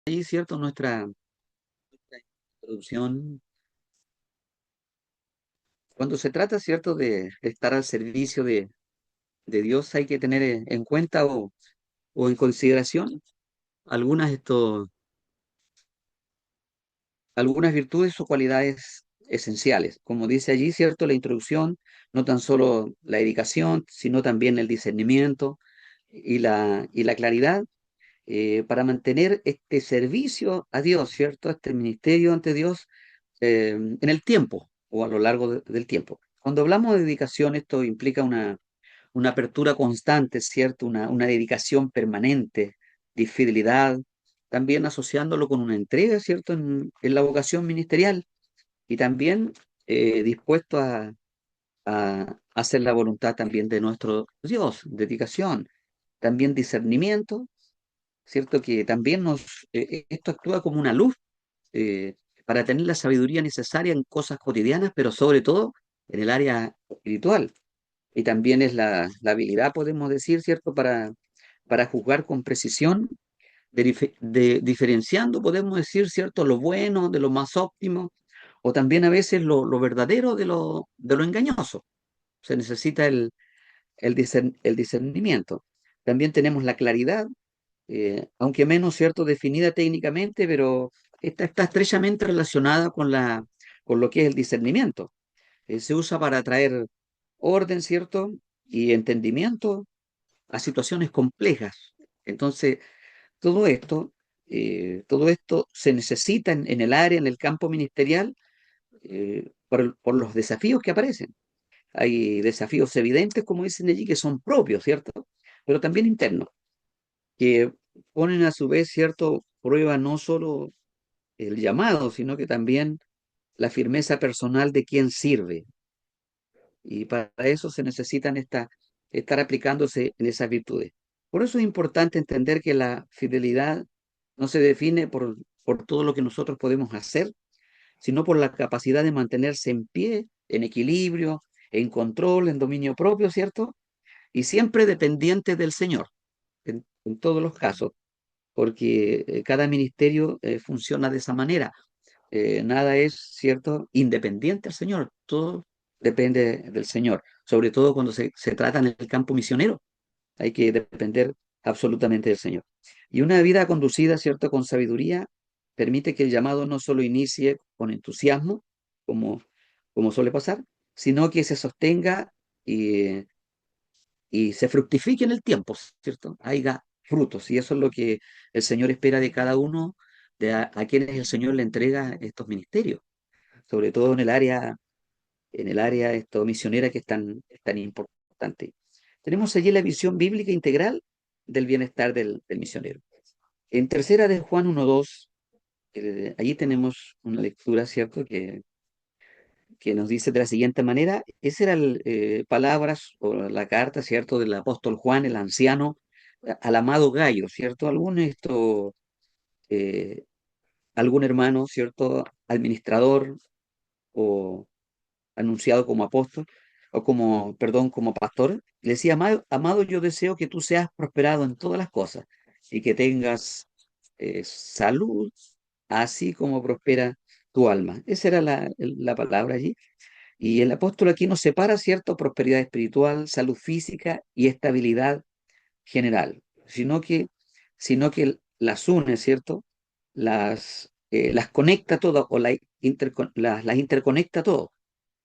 Ahí, ¿cierto? Nuestra introducción, cuando se trata, ¿cierto?, de estar al servicio de Dios, hay que tener en cuenta o en consideración algunas, algunas virtudes o cualidades esenciales. Como dice allí, ¿cierto?, la introducción, no tan solo la dedicación, sino también el discernimiento y la claridad para mantener este servicio a Dios, ¿cierto? Este ministerio ante Dios en el tiempo o a lo largo del tiempo. Cuando hablamos de dedicación, esto implica una apertura constante, ¿cierto? Una dedicación permanente, de fidelidad, también asociándolo con una entrega, ¿cierto? En la vocación ministerial y también dispuesto a hacer la voluntad también de nuestro Dios, dedicación, también discernimiento, ¿cierto? Que también esto actúa como una luz eh, para tener la sabiduría necesaria en cosas cotidianas, pero sobre todo en el área espiritual. Y también es la habilidad, podemos decir, ¿cierto?, para juzgar con precisión, diferenciando, podemos decir, ¿cierto?, lo bueno de lo más óptimo, o también a veces lo verdadero de lo engañoso. Se necesita el discernimiento. También tenemos la claridad, aunque menos, ¿cierto?, definida técnicamente, pero está estrechamente relacionada con lo que es el discernimiento. Se usa para traer orden, ¿cierto? Y entendimiento a situaciones complejas. Entonces, todo esto se necesita en el área, en el campo ministerial, por los desafíos que aparecen. Hay desafíos evidentes, como dicen allí, que son propios, ¿cierto? Pero también internos, que ponen a su vez, ¿cierto?, prueba no solo el llamado, sino que también la firmeza personal de quien sirve. Y para eso se necesitan estar aplicándose en esas virtudes. Por eso es importante entender que la fidelidad no se define por todo lo que nosotros podemos hacer, sino por la capacidad de mantenerse en pie, en equilibrio, en control, en dominio propio, ¿cierto? Y siempre dependiente del Señor, en todos los casos, porque cada ministerio funciona de esa manera. Nada es, ¿cierto?, independiente al Señor, todo depende del Señor, sobre todo cuando se trata en el campo misionero, hay que depender absolutamente del Señor. Y una vida conducida, ¿cierto?, con sabiduría, permite que el llamado no solo inicie con entusiasmo, como, como suele pasar, sino que se sostenga y, y se fructifique en el tiempo, ¿cierto? Haya frutos, y eso es lo que el Señor espera de cada uno de a quienes el Señor le entrega estos ministerios, sobre todo en el área esto, misionera que es tan importante. Tenemos allí la visión bíblica integral del bienestar del misionero. En tercera de Juan 1:2, allí tenemos una lectura, ¿cierto?, que nos dice de la siguiente manera, esas eran palabras o la carta, ¿cierto?, del apóstol Juan, el anciano, al amado Gallo, ¿cierto? Eh, algún hermano, ¿cierto?, administrador o anunciado como apóstol, o como, perdón, como pastor, le decía, amado, amado, yo deseo que tú seas prosperado en todas las cosas y que tengas salud, así como prospera tu alma. Esa era la palabra allí. Y el apóstol aquí nos separa, ¿cierto? Prosperidad espiritual, salud física y estabilidad general, sino que las une, ¿cierto? Las conecta todas o las interconecta todo.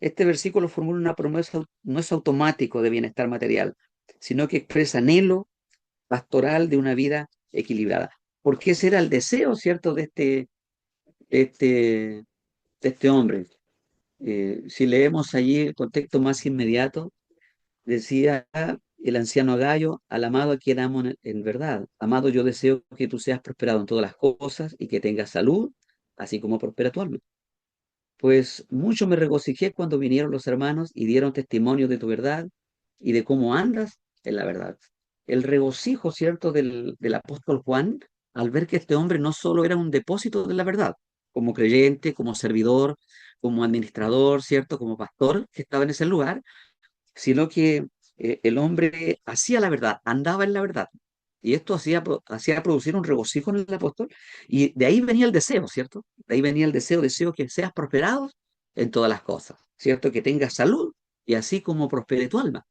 Este versículo formula una promesa, no es automático de bienestar material, sino que expresa anhelo pastoral de una vida equilibrada. Porque ese era el deseo, ¿cierto?, de este, de este hombre. Si leemos allí el contexto más inmediato, decía el anciano Gallo, al amado a quien amo en verdad. Amado, yo deseo que tú seas prosperado en todas las cosas y que tengas salud, así como prospera tu alma. Pues mucho me regocijé cuando vinieron los hermanos y dieron testimonio de tu verdad y de cómo andas en la verdad. El regocijo, ¿cierto?, del apóstol Juan al ver que este hombre no solo era un depósito de la verdad, como creyente, como servidor, como administrador, ¿cierto?, como pastor que estaba en ese lugar, sino que el hombre hacía la verdad, andaba en la verdad. Y esto hacía producir un regocijo en el apóstol, y de ahí venía el deseo, ¿cierto? De ahí venía el deseo que seas prosperado en todas las cosas, ¿cierto? Que tengas salud y así como prospere tu alma.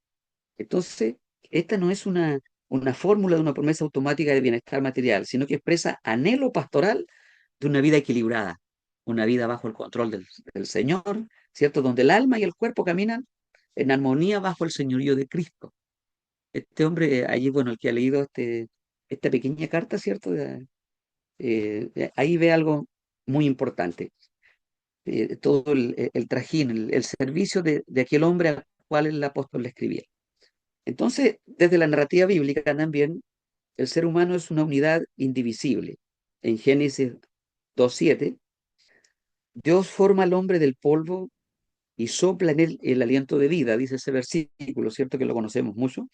Entonces, esta no es una fórmula de una promesa automática de bienestar material, sino que expresa anhelo pastoral de una vida equilibrada, una vida bajo el control del Señor, ¿cierto? Donde el alma y el cuerpo caminan en armonía bajo el señorío de Cristo. Este hombre, allí, bueno, el que ha leído esta pequeña carta, ¿cierto? Ahí ve algo muy importante. Todo el trajín, el servicio de aquel hombre al cual el apóstol le escribía. Entonces, desde la narrativa bíblica también, el ser humano es una unidad indivisible. En Génesis 2:7, Dios forma al hombre del polvo y sopla en él el aliento de vida, dice ese versículo, ¿cierto? Que lo conocemos mucho.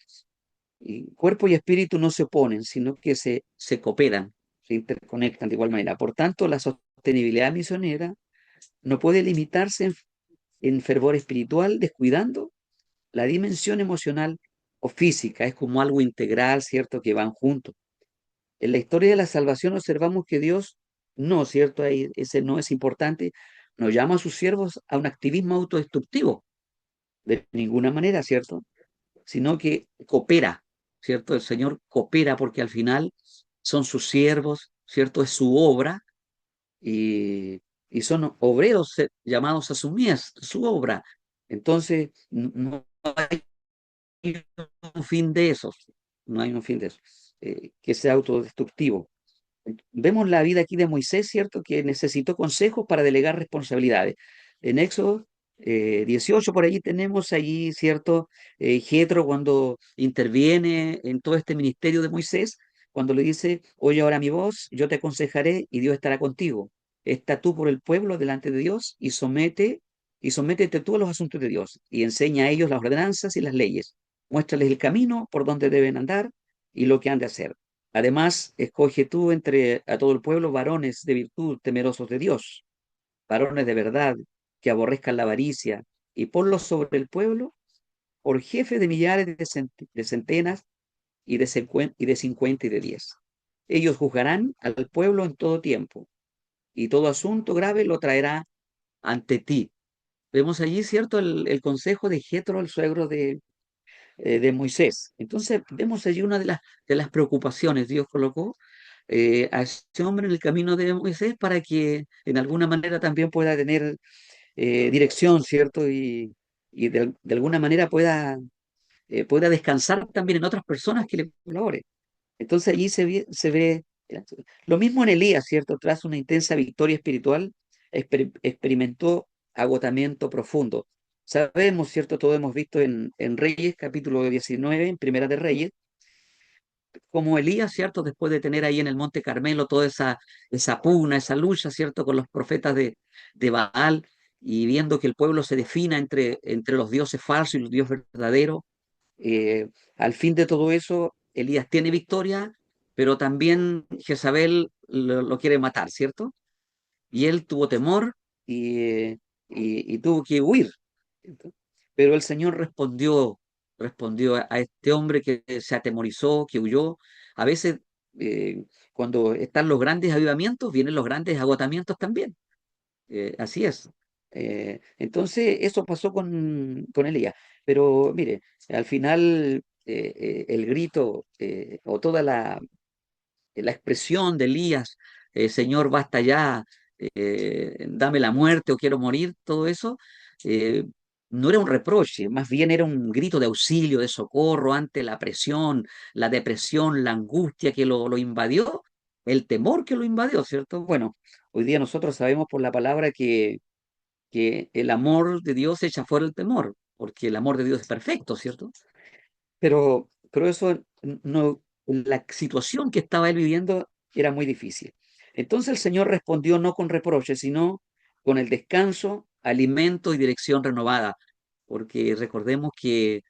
Y cuerpo y espíritu no se oponen, sino que se cooperan, se interconectan de igual manera. Por tanto, la sostenibilidad misionera no puede limitarse en fervor espiritual, descuidando la dimensión emocional o física. Es como algo integral, ¿cierto? Que van juntos. En la historia de la salvación observamos que Dios no, ¿cierto? Ahí ese no es importante, nos llama a sus siervos a un activismo autodestructivo, de ninguna manera, ¿cierto? Sino que coopera, ¿cierto? El Señor coopera porque al final son sus siervos, ¿cierto? Es su obra, y son obreros llamados a su obra. Entonces, no hay un fin de esos, no hay un fin de esos, que sea autodestructivo. Vemos la vida aquí de Moisés, ¿cierto? Que necesitó consejos para delegar responsabilidades. En Éxodo 18, por allí tenemos allí, ¿cierto? Jetro cuando interviene en todo este ministerio de Moisés, cuando le dice, oye ahora mi voz, yo te aconsejaré y Dios estará contigo. Está tú por el pueblo delante de Dios y sométete tú a los asuntos de Dios y enseña a ellos las ordenanzas y las leyes. Muéstrales el camino por donde deben andar y lo que han de hacer. Además, escoge tú entre a todo el pueblo varones de virtud, temerosos de Dios, varones de verdad, que aborrezcan la avaricia, y ponlos sobre el pueblo por jefe de millares de centenas y de 50 y de 10. Ellos juzgarán al pueblo en todo tiempo, y todo asunto grave lo traerá ante ti. Vemos allí, ¿cierto?, el consejo de Jetro, el suegro de Moisés. Entonces, vemos allí una de las preocupaciones. Dios colocó a ese hombre en el camino de Moisés para que en alguna manera también pueda tener dirección, ¿cierto? Y de alguna manera pueda descansar también en otras personas que le colaboren. Entonces allí se ve lo mismo en Elías, ¿cierto? Tras una intensa victoria espiritual, experimentó agotamiento profundo. Sabemos, ¿cierto? Todo hemos visto en Reyes, capítulo 19, en Primera de Reyes, como Elías, ¿cierto? Después de tener ahí en el Monte Carmelo toda esa pugna, esa lucha, ¿cierto? Con los profetas de Baal, y viendo que el pueblo se defina entre los dioses falsos y los dioses verdaderos. Al fin de todo eso, Elías tiene victoria, pero también Jezabel lo quiere matar, ¿cierto? Y él tuvo temor y tuvo que huir. ¿Cierto? Pero el Señor respondió a este hombre que se atemorizó, que huyó. A veces, cuando están los grandes avivamientos, vienen los grandes agotamientos también. Así es. Entonces, eso pasó con Elías. Pero mire, al final, el grito o toda la expresión de Elías, Señor, basta ya, dame la muerte o quiero morir, todo eso, eh, no era un reproche, más bien era un grito de auxilio, de socorro ante la presión, la depresión, la angustia que lo invadió, el temor que lo invadió, ¿cierto? Bueno, hoy día nosotros sabemos por la palabra que el amor de Dios echa fuera el temor, porque el amor de Dios es perfecto, ¿cierto? Pero eso no, la situación que estaba él viviendo era muy difícil. Entonces el Señor respondió no con reproches, sino con el descanso, alimento y dirección renovada, porque recordemos que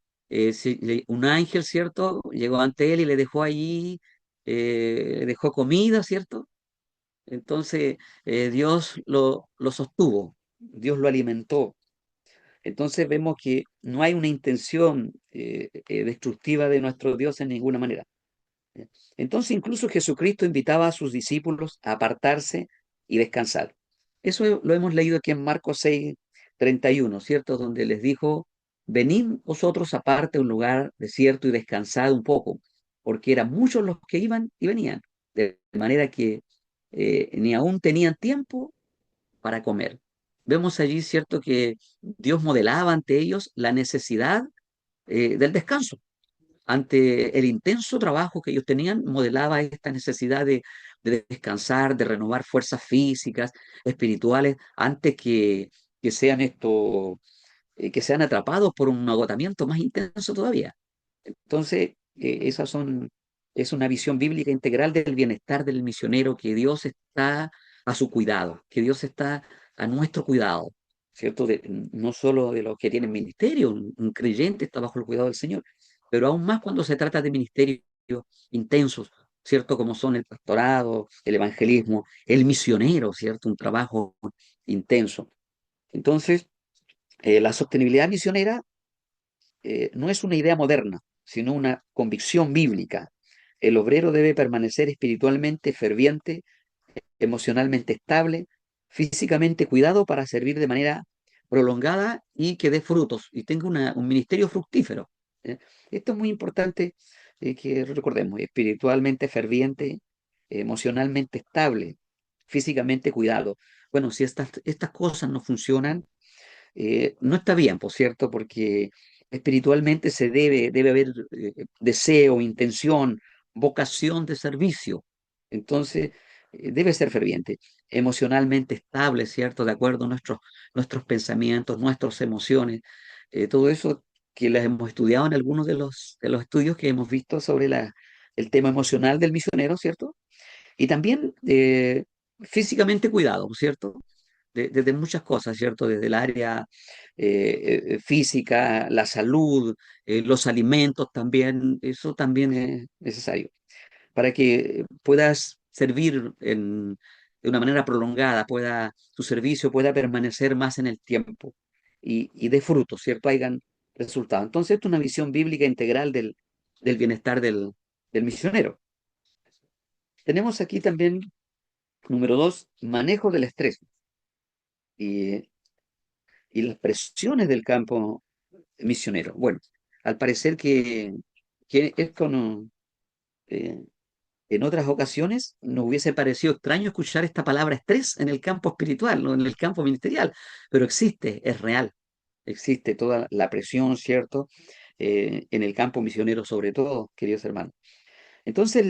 un ángel, ¿cierto? Llegó ante él y le dejó allí, le dejó comida, ¿cierto? Entonces Dios lo sostuvo, Dios lo alimentó. Entonces vemos que no hay una intención destructiva de nuestro Dios en ninguna manera. Entonces incluso Jesucristo invitaba a sus discípulos a apartarse y descansar. Eso lo hemos leído aquí en Marcos 6:31, ¿cierto? Donde les dijo, venid vosotros aparte a un lugar desierto y descansad un poco, porque eran muchos los que iban y venían, de manera que ni aún tenían tiempo para comer. Vemos allí, ¿cierto?, que Dios modelaba ante ellos la necesidad del descanso. Ante el intenso trabajo que ellos tenían, modelaba esta necesidad de descansar, de renovar fuerzas físicas, espirituales, antes que sean que sean atrapados por un agotamiento más intenso todavía. Entonces, es una visión bíblica integral del bienestar del misionero, que Dios está a su cuidado, que Dios está a nuestro cuidado, ¿cierto? No solo de los que tienen ministerio, un creyente está bajo el cuidado del Señor, pero aún más cuando se trata de ministerios intensos, ¿cierto? Como son el pastorado, el evangelismo, el misionero, ¿cierto? Un trabajo intenso. Entonces, la sostenibilidad misionera no es una idea moderna, sino una convicción bíblica. El obrero debe permanecer espiritualmente ferviente, emocionalmente estable, físicamente cuidado para servir de manera prolongada y que dé frutos y tenga un ministerio fructífero. ¿Eh? Esto es muy importante que recordemos: espiritualmente ferviente, emocionalmente estable, físicamente cuidado. Bueno, si estas cosas no funcionan, no está bien, por cierto, porque espiritualmente debe haber deseo, intención, vocación de servicio. Entonces, debe ser ferviente, emocionalmente estable, ¿cierto? De acuerdo a nuestros pensamientos, nuestras emociones, todo eso que las hemos estudiado en algunos de los estudios que hemos visto sobre el tema emocional del misionero, ¿cierto? Y también físicamente cuidado, ¿cierto? Desde muchas cosas, ¿cierto? Desde el área física, la salud, los alimentos también, eso también es necesario para que puedas servir de una manera prolongada, tu servicio pueda permanecer más en el tiempo y dé frutos, ¿cierto? Hayan resultados. Entonces, esto es una visión bíblica integral del bienestar del misionero. Tenemos aquí también, número dos, manejo del estrés y, y las presiones del campo misionero. Bueno, al parecer que esto no, eh, en otras ocasiones nos hubiese parecido extraño escuchar esta palabra estrés en el campo espiritual, no en el campo ministerial, pero existe, es real, existe toda la presión, ¿cierto? En el campo misionero sobre todo, queridos hermanos. Entonces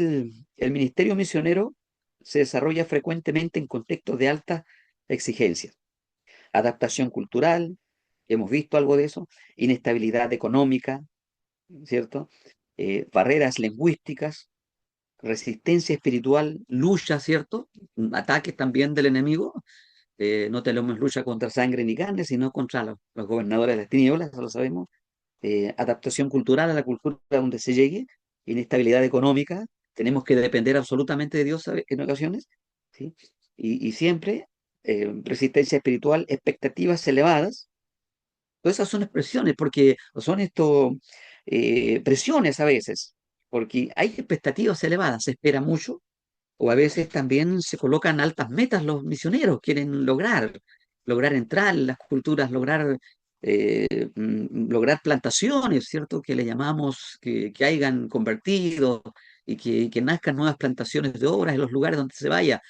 el ministerio misionero se desarrolla frecuentemente en contextos de alta exigencia, adaptación cultural, hemos visto algo de eso, inestabilidad económica, ¿cierto? Barreras lingüísticas, resistencia espiritual, lucha, ¿cierto? Ataques también del enemigo. No tenemos lucha contra sangre ni carne, sino contra los gobernadores de las tinieblas, eso lo sabemos. Adaptación cultural a la cultura donde se llegue, inestabilidad económica, tenemos que depender absolutamente de Dios, ¿sabe? En ocasiones, ¿sí? Y siempre resistencia espiritual, expectativas elevadas. Todas esas son expresiones, porque son presiones a veces, porque hay expectativas elevadas, se espera mucho, o a veces también se colocan altas metas los misioneros, quieren lograr entrar en las culturas, lograr plantaciones, ¿cierto? Que le llamamos, que hayan convertido y que nazcan nuevas plantaciones de obras en los lugares donde se vaya,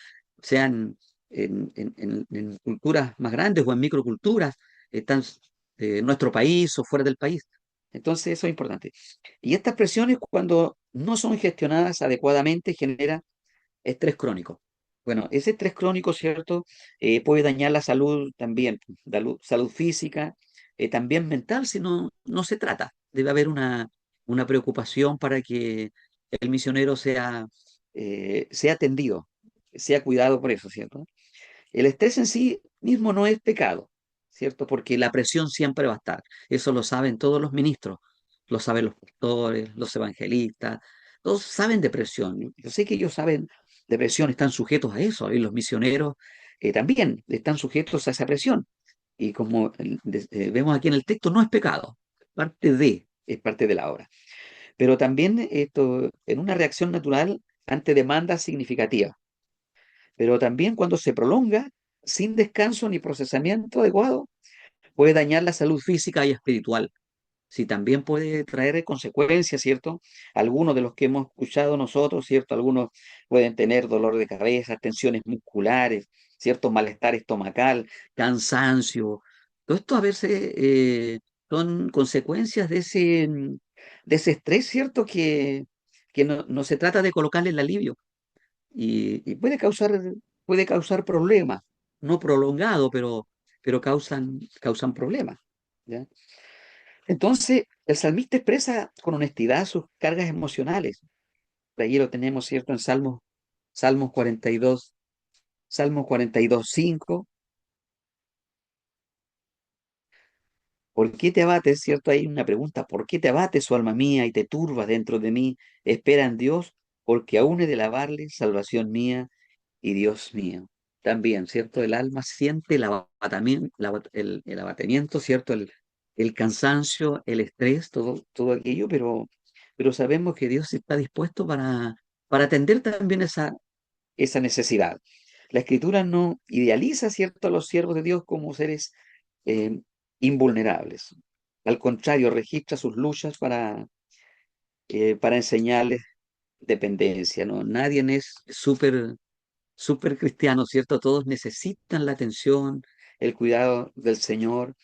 sean en culturas más grandes o en microculturas, están en nuestro país o fuera del país. Entonces eso es importante. Y estas presiones, cuando no son gestionadas adecuadamente, generan estrés crónico. Bueno, ese estrés crónico, ¿cierto? Puede dañar la salud también, salud física, también mental, si no se trata. Debe haber una preocupación para que el misionero sea atendido, sea cuidado por eso, ¿cierto? El estrés en sí mismo no es pecado, ¿cierto? Porque la presión siempre va a estar. Eso lo saben todos los ministros, lo saben los pastores, los evangelistas, todos saben de presión. Yo sé que ellos saben de presión, están sujetos a eso, y los misioneros también están sujetos a esa presión. Y como vemos aquí en el texto, no es pecado, es parte de la obra. pero también esto en una reacción natural ante demandas significativas, pero también cuando se prolonga sin descanso ni procesamiento adecuado, puede dañar la salud física y espiritual. Sí, también puede traer consecuencias, ¿cierto? Algunos de los que hemos escuchado nosotros, ¿cierto? Algunos pueden tener dolor de cabeza, tensiones musculares, ¿cierto? Malestar estomacal, cansancio. Todo esto a veces son consecuencias de ese estrés, ¿cierto? Que no se trata de colocarle el alivio y puede causar problemas, no prolongado, pero causan problemas. ¿Ya? Entonces, el salmista expresa con honestidad sus cargas emocionales. De ahí lo tenemos, ¿cierto? En Salmos 42, Salmos 42, 5. ¿Por qué te abates, cierto? Hay una pregunta. ¿Por qué te abates, su alma mía, y te turbas dentro de mí? Espera en Dios, porque aún he de alabarle, salvación mía y Dios mío. También, ¿cierto? El alma siente el abatimiento, ¿cierto? El cansancio, el estrés, todo aquello, pero sabemos que Dios está dispuesto para atender también esa necesidad. La Escritura no idealiza, ¿cierto?, a los siervos de Dios como seres eh, invulnerables. Al contrario, registra sus luchas para enseñarles dependencia, ¿no? Nadie es súper cristiano, ¿cierto? Todos necesitan la atención, el cuidado del Señor,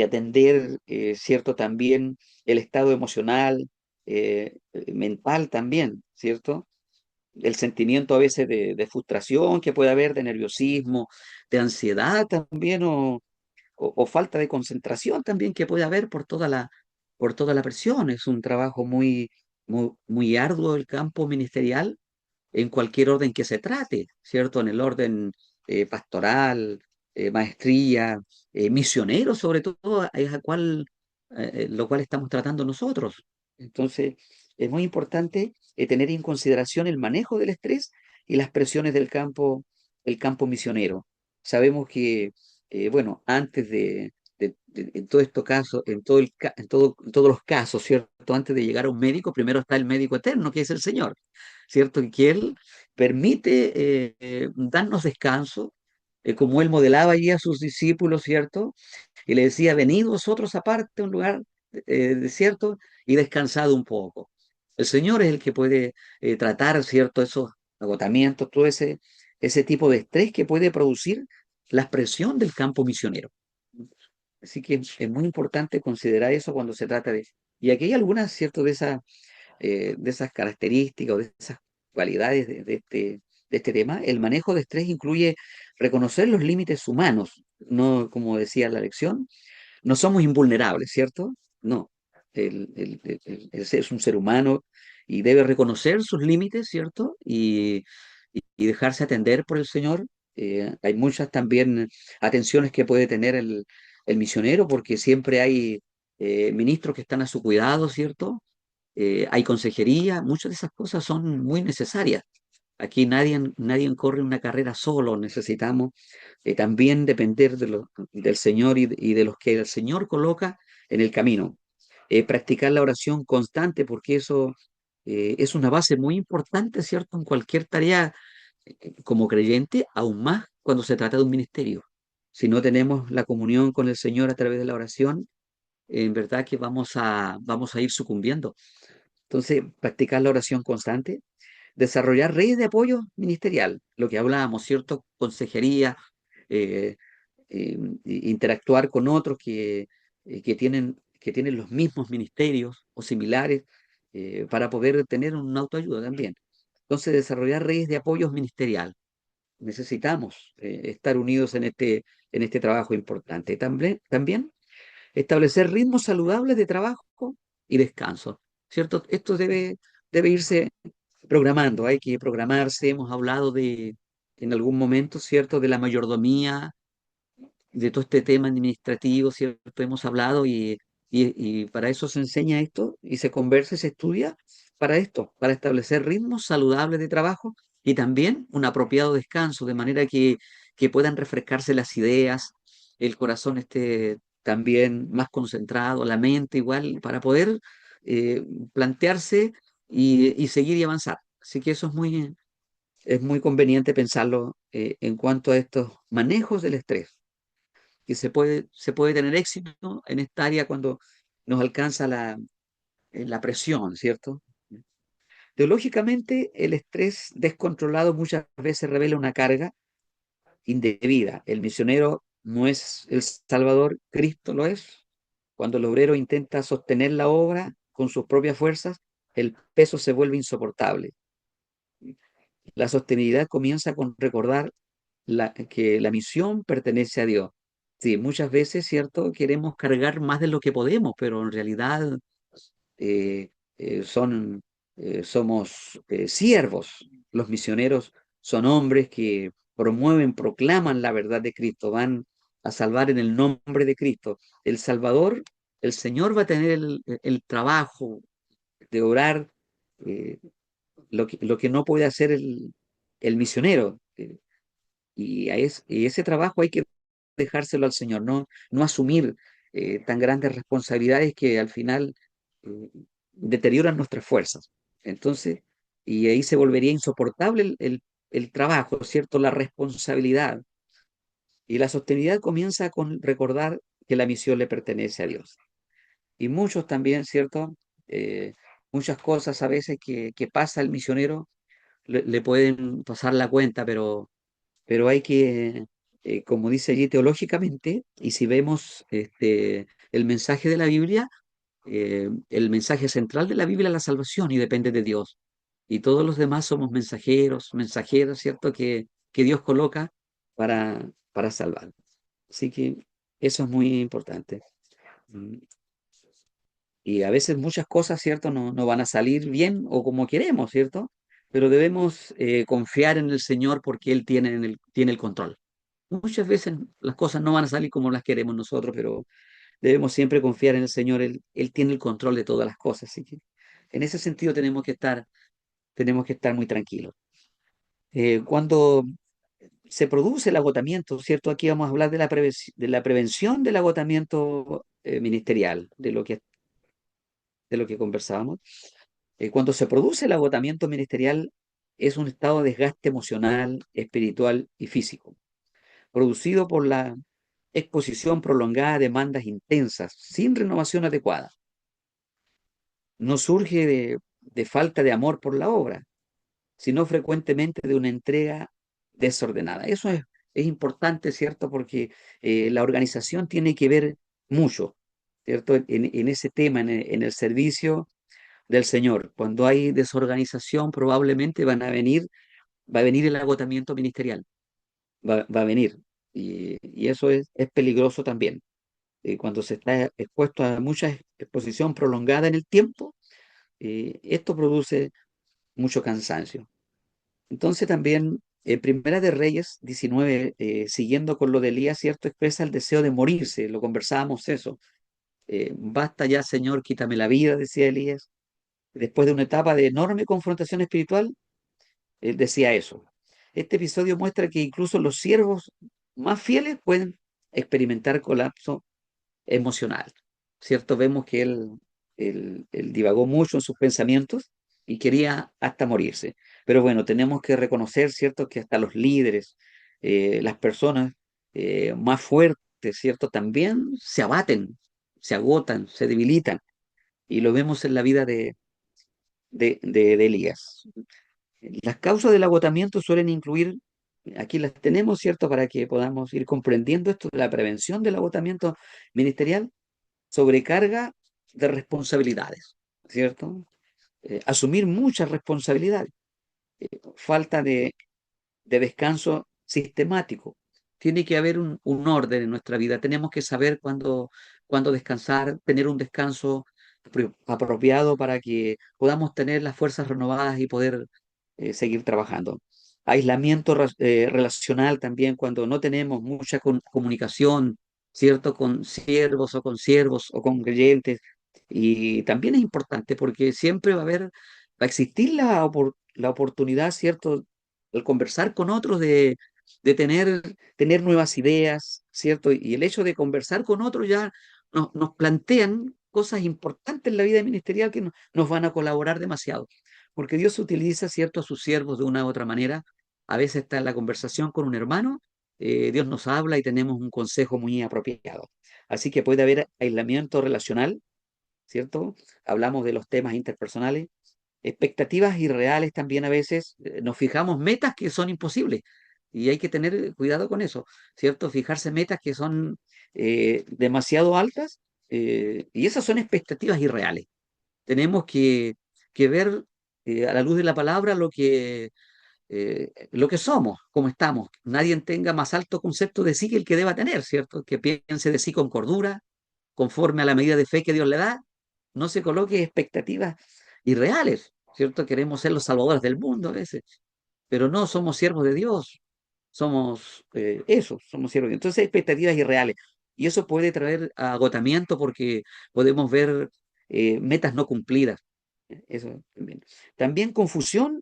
atender, ¿cierto? También el estado emocional, mental también, ¿cierto? El sentimiento a veces frustración que puede haber, de nerviosismo, de ansiedad también, o falta de concentración también que puede haber por toda la presión. Es un trabajo muy arduo el campo ministerial en cualquier orden que se trate, ¿cierto? En el orden pastoral, maestría, misionero, sobre todo, es lo cual estamos tratando nosotros. Entonces, es muy importante tener en consideración el manejo del estrés y las presiones el campo misionero. Sabemos que, bueno, antes en todo estos casos, en todos los casos, ¿cierto? Antes de llegar a un médico, primero está el médico eterno, que es el Señor, ¿cierto? Y que Él permite darnos descanso, como Él modelaba allí a sus discípulos, ¿cierto? Y le decía, venid vosotros aparte a un lugar desierto y descansad un poco. El Señor es el que puede tratar, ¿cierto? Esos agotamientos, ese tipo de estrés que puede producir la presión del campo misionero. Así que es muy importante considerar eso cuando se trata de... Y aquí hay algunas, ¿cierto? De esas características o de esas cualidades de este tema. El manejo de estrés incluye reconocer los límites humanos, no, como decía la lección, no somos invulnerables, ¿cierto? No, el ser es un ser humano y debe reconocer sus límites, ¿cierto? Y dejarse atender por el Señor. Hay muchas también atenciones que puede tener el misionero, porque siempre hay ministros que están a su cuidado, ¿cierto? Hay consejería, muchas de esas cosas son muy necesarias. Aquí nadie corre una carrera solo, necesitamos también depender del Señor y de los que el Señor coloca en el camino. Practicar la oración constante, porque eso es una base muy importante, ¿cierto? En cualquier tarea como creyente, aún más cuando se trata de un ministerio. Si no tenemos la comunión con el Señor a través de la oración, en verdad que vamos a ir sucumbiendo. Entonces, practicar la oración constante, desarrollar redes de apoyo ministerial, lo que hablábamos, ¿cierto? Consejería, eh, interactuar con otros que tienen los mismos ministerios o similares para poder tener una autoayuda también. Entonces, desarrollar redes de apoyo ministerial. Necesitamos estar unidos en este trabajo importante. También establecer ritmos saludables de trabajo y descanso, ¿cierto? Debe irse programando, hay que programarse. Hemos hablado en algún momento, ¿cierto?, de la mayordomía, de todo este tema administrativo, ¿cierto? Hemos hablado y para eso se enseña esto y se conversa y se estudia para esto, para establecer ritmos saludables de trabajo y también un apropiado descanso, de manera que puedan refrescarse las ideas, el corazón esté también más concentrado, la mente igual, para poder eh, plantearse y seguir y avanzar. Así que eso es muy conveniente pensarlo en cuanto a estos manejos del estrés, que se puede tener éxito en esta área cuando nos alcanza la presión, ¿cierto? Teológicamente, el estrés descontrolado muchas veces revela una carga indebida. El misionero no es el Salvador, Cristo lo es. Cuando el obrero intenta sostener la obra con sus propias fuerzas, el peso se vuelve insoportable. La sostenibilidad comienza con recordar que la misión pertenece a Dios. Sí, muchas veces, ¿cierto? Queremos cargar más de lo que podemos, pero en realidad eh, son, somos siervos. Los misioneros son hombres que promueven, proclaman la verdad de Cristo, van a salvar en el nombre de Cristo. El Salvador, el Señor va a tener el trabajo de orar eh, lo que no puede hacer el misionero. Y ese trabajo hay que dejárselo al Señor, no asumir tan grandes responsabilidades que al final eh, deterioran nuestras fuerzas. Entonces, y ahí se volvería insoportable el trabajo, ¿cierto? La responsabilidad. Y la sostenibilidad comienza con recordar que la misión le pertenece a Dios. Y muchos también, ¿cierto? Eh, Muchas cosas a veces que pasa el misionero le pueden pasar la cuenta, pero hay que, como dice allí teológicamente, y si vemos el mensaje de la Biblia, el mensaje central de la Biblia es la salvación y depende de Dios. Y todos los demás somos mensajeros, mensajeras, ¿cierto? Que Dios coloca para salvar. Así que eso es muy importante. Mm, Y a veces muchas cosas, ¿cierto? No van a salir bien o como queremos, ¿cierto? Pero debemos confiar en el Señor porque Él tiene el control. Muchas veces las cosas no van a salir como las queremos nosotros, pero debemos siempre confiar en el Señor. Él tiene el control de todas las cosas. Así que en ese sentido tenemos que estar muy tranquilos. Cuando se produce el agotamiento, ¿cierto? Aquí vamos a hablar de de la prevención del agotamiento ministerial, de lo que conversábamos. Cuando se produce el agotamiento ministerial, es un estado de desgaste emocional, espiritual y físico, producido por la exposición prolongada a demandas intensas, sin renovación adecuada. No surge de falta de amor por la obra, sino frecuentemente de una entrega desordenada. Es importante, ¿cierto? Porque la organización tiene que ver mucho, ¿cierto? En ese tema, en el servicio del Señor. Cuando hay desorganización, probablemente va a venir el agotamiento ministerial, va a venir. Y eso es peligroso también. Cuando se está expuesto a mucha exposición prolongada en el tiempo, esto produce mucho cansancio. Entonces también, Primera de Reyes 19, siguiendo con lo de Elías, ¿cierto? Expresa el deseo de morirse, lo conversábamos eso. Basta ya, Señor, quítame la vida, decía Elías. Después de una etapa de enorme confrontación espiritual, él decía eso. Este episodio muestra que incluso los siervos más fieles pueden experimentar colapso emocional, ¿cierto? Vemos que él divagó mucho en sus pensamientos y quería hasta morirse. Pero bueno, tenemos que reconocer, ¿cierto? Que hasta los líderes, las personas más fuertes, ¿cierto? También se abaten, se agotan, se debilitan. Y lo vemos en la vida de Elías. Las causas del agotamiento suelen incluir, aquí las tenemos, ¿cierto? Para que podamos ir comprendiendo esto, la prevención del agotamiento ministerial, sobrecarga de responsabilidades, ¿cierto? Asumir muchas responsabilidades, falta de descanso sistemático. Tiene que haber un orden en nuestra vida. Tenemos que saber cuándo descansar, tener un descanso apropiado para que podamos tener las fuerzas renovadas y poder seguir trabajando. Aislamiento relacional también cuando no tenemos mucha comunicación, ¿cierto? Con siervos o con creyentes. Y también es importante porque siempre va a existir la oportunidad, ¿cierto? El conversar con otros, de tener nuevas ideas, ¿cierto? Y el hecho de conversar con otros ya nos plantean cosas importantes en la vida ministerial que nos van a colaborar demasiado, porque Dios utiliza, ¿cierto?, a sus siervos de una u otra manera. A veces está en la conversación con un hermano, Dios nos habla y tenemos un consejo muy apropiado. Así que puede haber aislamiento relacional, ¿cierto? Hablamos de los temas interpersonales, expectativas irreales también a veces, nos fijamos metas que son imposibles y hay que tener cuidado con eso, ¿cierto? Fijarse metas que son demasiado altas, y esas son expectativas irreales. Tenemos que ver a la luz de la palabra lo que somos, cómo estamos. Nadie tenga más alto concepto de sí que el que deba tener, ¿cierto? Que piense de sí con cordura, conforme a la medida de fe que Dios le da. No se coloque expectativas irreales, ¿cierto? Queremos ser los salvadores del mundo a veces, pero no somos siervos de Dios, somos eso, somos siervos de Dios. Entonces, expectativas irreales. Y eso puede traer agotamiento porque podemos ver metas no cumplidas. Eso también. También confusión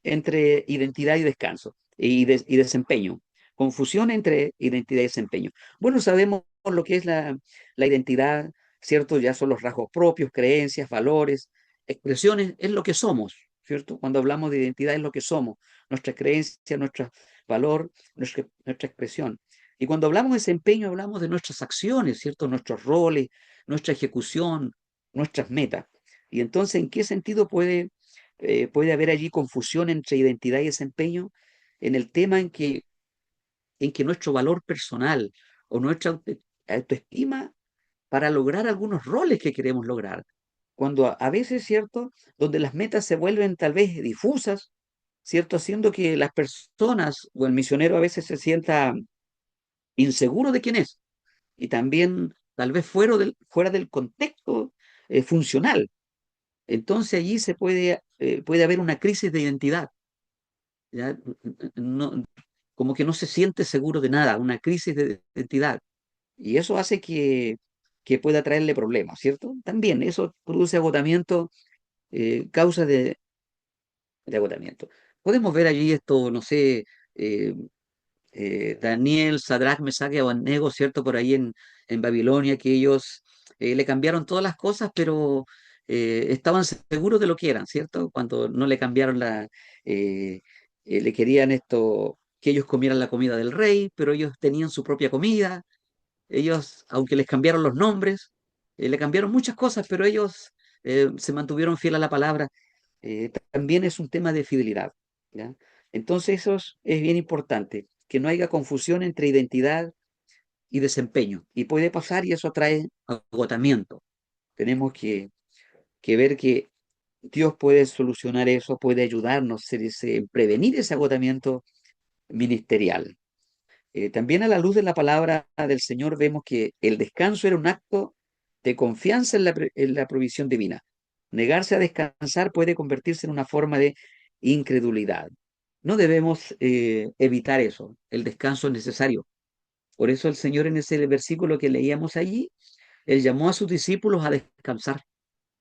entre identidad y descanso y desempeño. Confusión entre identidad y desempeño. Bueno, sabemos lo que es la identidad, ¿cierto? Ya son los rasgos propios, creencias, valores, expresiones, es lo que somos, ¿cierto? Cuando hablamos de identidad es lo que somos, nuestra creencia, nuestro valor, nuestra expresión. Y cuando hablamos de desempeño, hablamos de nuestras acciones, ¿cierto? Nuestros roles, nuestra ejecución, nuestras metas. Y entonces, ¿en qué sentido puede haber allí confusión entre identidad y desempeño en el tema en que nuestro valor personal o nuestra autoestima para lograr algunos roles que queremos lograr? Cuando a veces, ¿cierto?, donde las metas se vuelven tal vez difusas, ¿cierto?, haciendo que las personas o el misionero a veces se sienta inseguro de quién es y también tal vez fuera del contexto funcional. Entonces allí puede haber una crisis de identidad, ¿ya? No, como que no se siente seguro de nada, una crisis de identidad. Y eso hace que pueda traerle problemas, ¿cierto? También eso produce agotamiento, causas de agotamiento. Podemos ver allí esto, no sé, eh, Daniel, Sadrach, Mesach y Abednego, ¿cierto? Por ahí en Babilonia, que ellos le cambiaron todas las cosas, pero estaban seguros de lo que eran, ¿cierto? Cuando no le cambiaron le querían esto, que ellos comieran la comida del rey, pero ellos tenían su propia comida. Ellos, aunque les cambiaron los nombres, le cambiaron muchas cosas, pero ellos se mantuvieron fieles a la palabra. También es un tema de fidelidad, ¿ya? Entonces eso es bien importante, que no haya confusión entre identidad y desempeño. Y puede pasar y eso trae agotamiento. Tenemos que ver que Dios puede solucionar eso, puede ayudarnos en prevenir ese agotamiento ministerial. También a la luz de la palabra del Señor vemos que el descanso era un acto de confianza en la provisión divina. Negarse a descansar puede convertirse en una forma de incredulidad. No debemos evitar eso. El descanso es necesario. Por eso el Señor en ese versículo que leíamos allí, Él llamó a sus discípulos a descansar,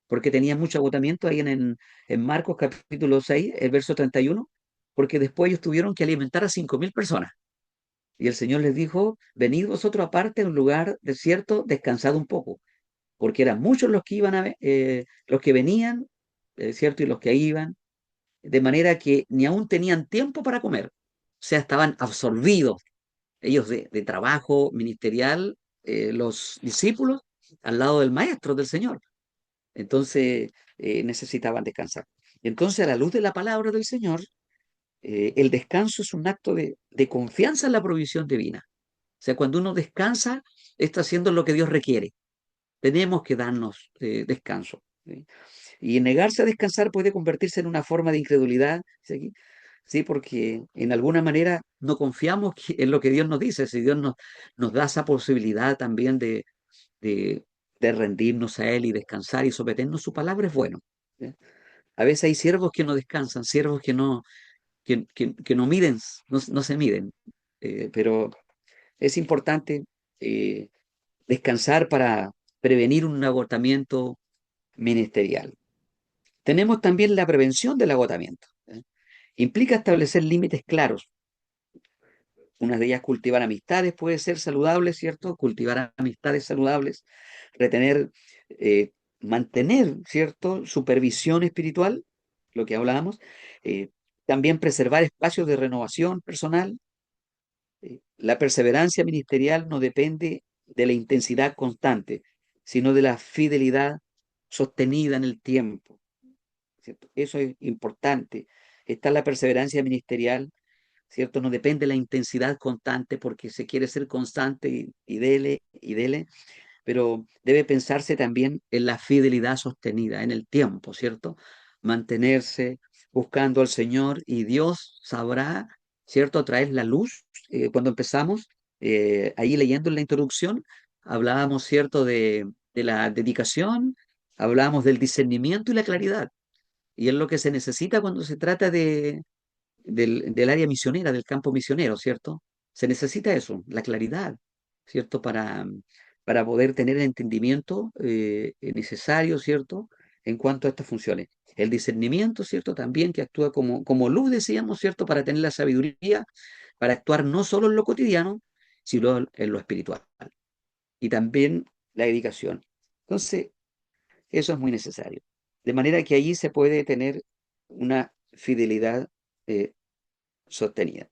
porque tenían mucho agotamiento ahí en Marcos capítulo 6, el verso 31, porque después ellos tuvieron que alimentar a 5.000 personas. Y el Señor les dijo, venid vosotros aparte a un lugar desierto, descansad un poco, porque eran muchos los que los que venían, ¿cierto? Y los que iban, de manera que ni aún tenían tiempo para comer. O sea, estaban absorbidos ellos de trabajo ministerial, los discípulos, al lado del maestro, del Señor. Entonces, necesitaban descansar. Entonces, a la luz de la palabra del Señor, el descanso es un acto de confianza en la provisión divina. O sea, cuando uno descansa, está haciendo lo que Dios requiere. Tenemos que darnos descanso, ¿sí? Y negarse a descansar puede convertirse en una forma de incredulidad, ¿sí? Sí, porque en alguna manera no confiamos en lo que Dios nos dice. Si Dios nos da esa posibilidad también de, de rendirnos a Él y descansar y someternos, su palabra es bueno, ¿sí? A veces hay siervos que no descansan, siervos que no miden, no se miden, pero es importante eh, descansar para prevenir un agotamiento ministerial. Tenemos también la prevención del agotamiento, ¿eh? Implica establecer límites claros. Una de ellas, cultivar amistades puede ser saludable, ¿cierto? Cultivar amistades saludables, retener eh, mantener, ¿cierto?, supervisión espiritual, lo que hablábamos, eh, también preservar espacios de renovación personal. La perseverancia ministerial no depende de la intensidad constante, sino de la fidelidad sostenida en el tiempo, ¿cierto? Eso es importante. Está la perseverancia ministerial, ¿cierto? No depende de la intensidad constante porque se quiere ser constante y dele y dele, pero debe pensarse también en la fidelidad sostenida en el tiempo, ¿cierto? Mantenerse buscando al Señor y Dios sabrá, ¿cierto? Traer la luz. Cuando empezamos, ahí leyendo en la introducción, hablábamos, ¿cierto? De la dedicación, hablábamos del discernimiento y la claridad. Y es lo que se necesita cuando se trata del área misionera, del campo misionero, ¿cierto? Se necesita eso, la claridad, ¿cierto? Para poder tener el entendimiento necesario, ¿cierto? En cuanto a estas funciones. El discernimiento, ¿cierto? También que actúa como luz, decíamos, ¿cierto? Para tener la sabiduría, para actuar no solo en lo cotidiano, sino en lo espiritual. Y también la dedicación. Entonces, eso es muy necesario. De manera que allí se puede tener una fidelidad eh, sostenida.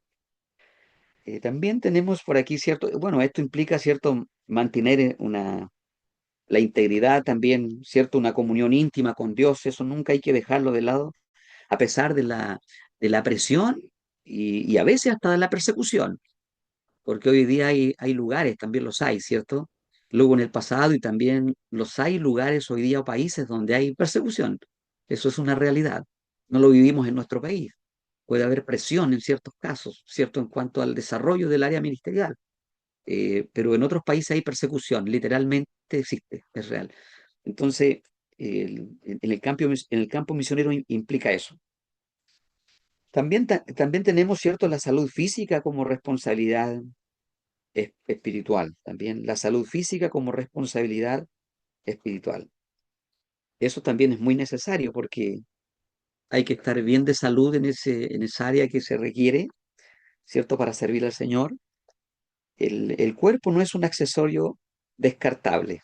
También tenemos por aquí cierto, bueno, esto implica cierto mantener la integridad también, cierto, una comunión íntima con Dios, eso nunca hay que dejarlo de lado, a pesar de la presión y a veces hasta de la persecución, porque hoy día hay lugares, también los hay, ¿cierto? Luego en el pasado y también los hay lugares hoy día o países donde hay persecución. Eso es una realidad. No lo vivimos en nuestro país. Puede haber presión en ciertos casos, ¿cierto? En cuanto al desarrollo del área ministerial. Pero en otros países hay persecución, literalmente existe, es real. Entonces, en el campo misionero implica eso. También tenemos, ¿cierto?, la salud física como responsabilidad espiritual, también la salud física como responsabilidad espiritual. Eso también es muy necesario porque hay que estar bien de salud en esa área que se requiere, ¿cierto?, para servir al Señor. El cuerpo no es un accesorio descartable.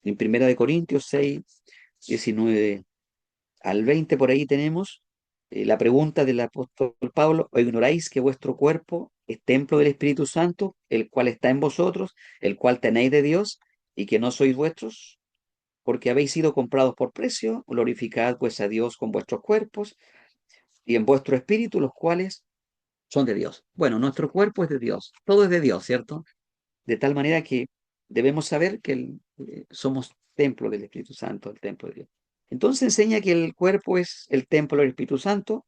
En Primera de Corintios 6, 19 al 20, por ahí tenemos la pregunta del apóstol Pablo: ¿o ignoráis que vuestro cuerpo es templo del Espíritu Santo, el cual está en vosotros, el cual tenéis de Dios, y que no sois vuestros? Porque habéis sido comprados por precio. Glorificad pues a Dios con vuestros cuerpos y en vuestro espíritu, los cuales son de Dios. Bueno, nuestro cuerpo es de Dios, todo es de Dios, ¿cierto? De tal manera que debemos saber que somos templo del Espíritu Santo, el templo de Dios. Entonces enseña que el cuerpo es el templo del Espíritu Santo,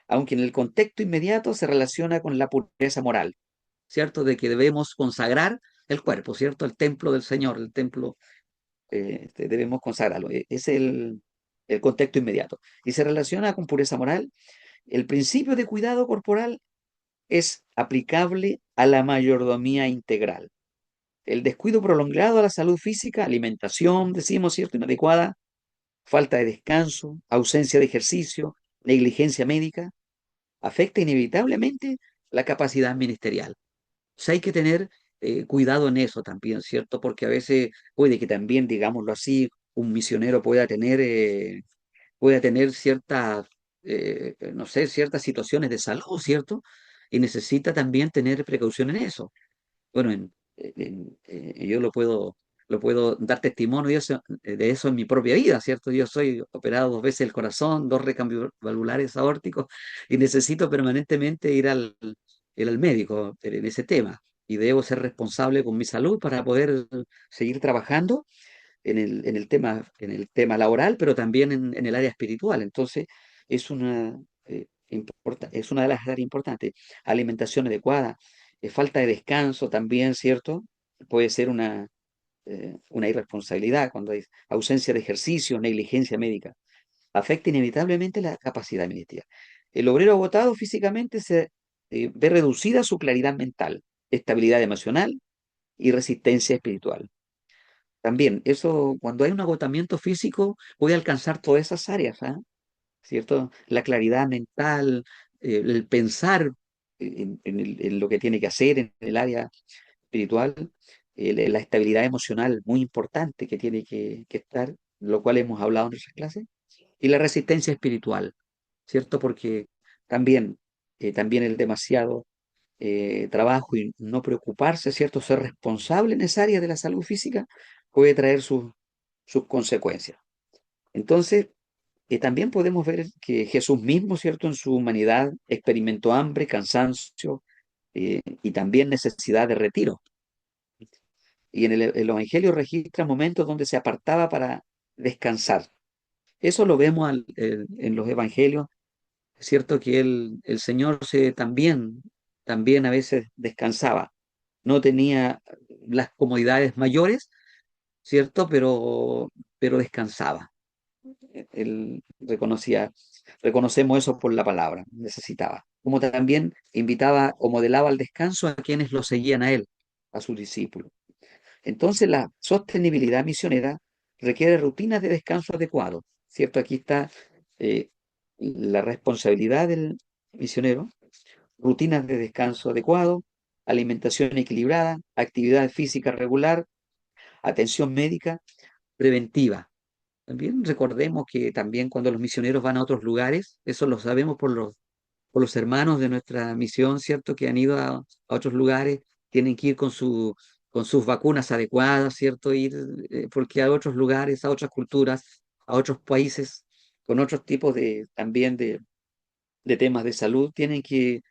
aunque en el contexto inmediato se relaciona con la pureza moral, ¿cierto? De que debemos consagrar el cuerpo, ¿cierto? El templo del Señor, el templo, debemos consagrarlo. Es el contexto inmediato. Y se relaciona con pureza moral. El principio de cuidado corporal es aplicable a la mayordomía integral. El descuido prolongado a la salud física, alimentación, decimos, ¿cierto?, inadecuada, falta de descanso, ausencia de ejercicio, negligencia médica, afecta inevitablemente la capacidad ministerial. O sea, hay que tener cuidado en eso también, ¿cierto? Porque a veces puede que también, digámoslo así, un misionero pueda tener ciertas, no sé, ciertas situaciones de salud, ¿cierto? Y necesita también tener precaución en eso. Bueno, yo lo puedo dar testimonio de eso en mi propia vida, ¿cierto? Yo soy operado 2 veces el corazón, 2 recambios valvulares aórticos y necesito permanentemente ir al médico en ese tema. Y debo ser responsable con mi salud para poder seguir trabajando en el tema laboral, pero también en el área espiritual. Entonces, es una de las áreas importantes. Alimentación adecuada, falta de descanso también, ¿cierto? Puede ser una irresponsabilidad cuando hay ausencia de ejercicio, negligencia médica. Afecta inevitablemente la capacidad ministerial. El obrero agotado físicamente se ve reducida su claridad mental, estabilidad emocional y resistencia espiritual. También, eso, cuando hay un agotamiento físico, puede alcanzar todas esas áreas, ¿ah? ¿Cierto? La claridad mental, el pensar en lo que tiene que hacer en el área espiritual, la estabilidad emocional muy importante que tiene que estar, lo cual hemos hablado en nuestras clases, y la resistencia espiritual, ¿cierto? Porque también, también el demasiado trabajo y no preocuparse, ¿cierto? Ser responsable en esa área de la salud física puede traer sus consecuencias. Entonces, también podemos ver que Jesús mismo, ¿cierto? En su humanidad experimentó hambre, cansancio y también necesidad de retiro. Y en el Evangelio registra momentos donde se apartaba para descansar. Eso lo vemos en los Evangelios. Es cierto que el Señor también a veces descansaba. No tenía las comodidades mayores, ¿cierto? Pero descansaba. Él reconocemos eso por la palabra, necesitaba. Como también invitaba o modelaba el descanso a quienes lo seguían a él, a sus discípulos. Entonces, la sostenibilidad misionera requiere rutinas de descanso adecuado, ¿cierto? Aquí está eh, la responsabilidad del misionero, rutinas de descanso adecuado, alimentación equilibrada, actividad física regular, atención médica preventiva. También recordemos que también cuando los misioneros van a otros lugares, eso lo sabemos por los hermanos de nuestra misión, ¿cierto? Que han ido a otros lugares, tienen que ir con sus vacunas adecuadas, ¿cierto? Ir, porque a otros lugares, a otras culturas, a otros países, con otros tipos también de temas de salud, tienen que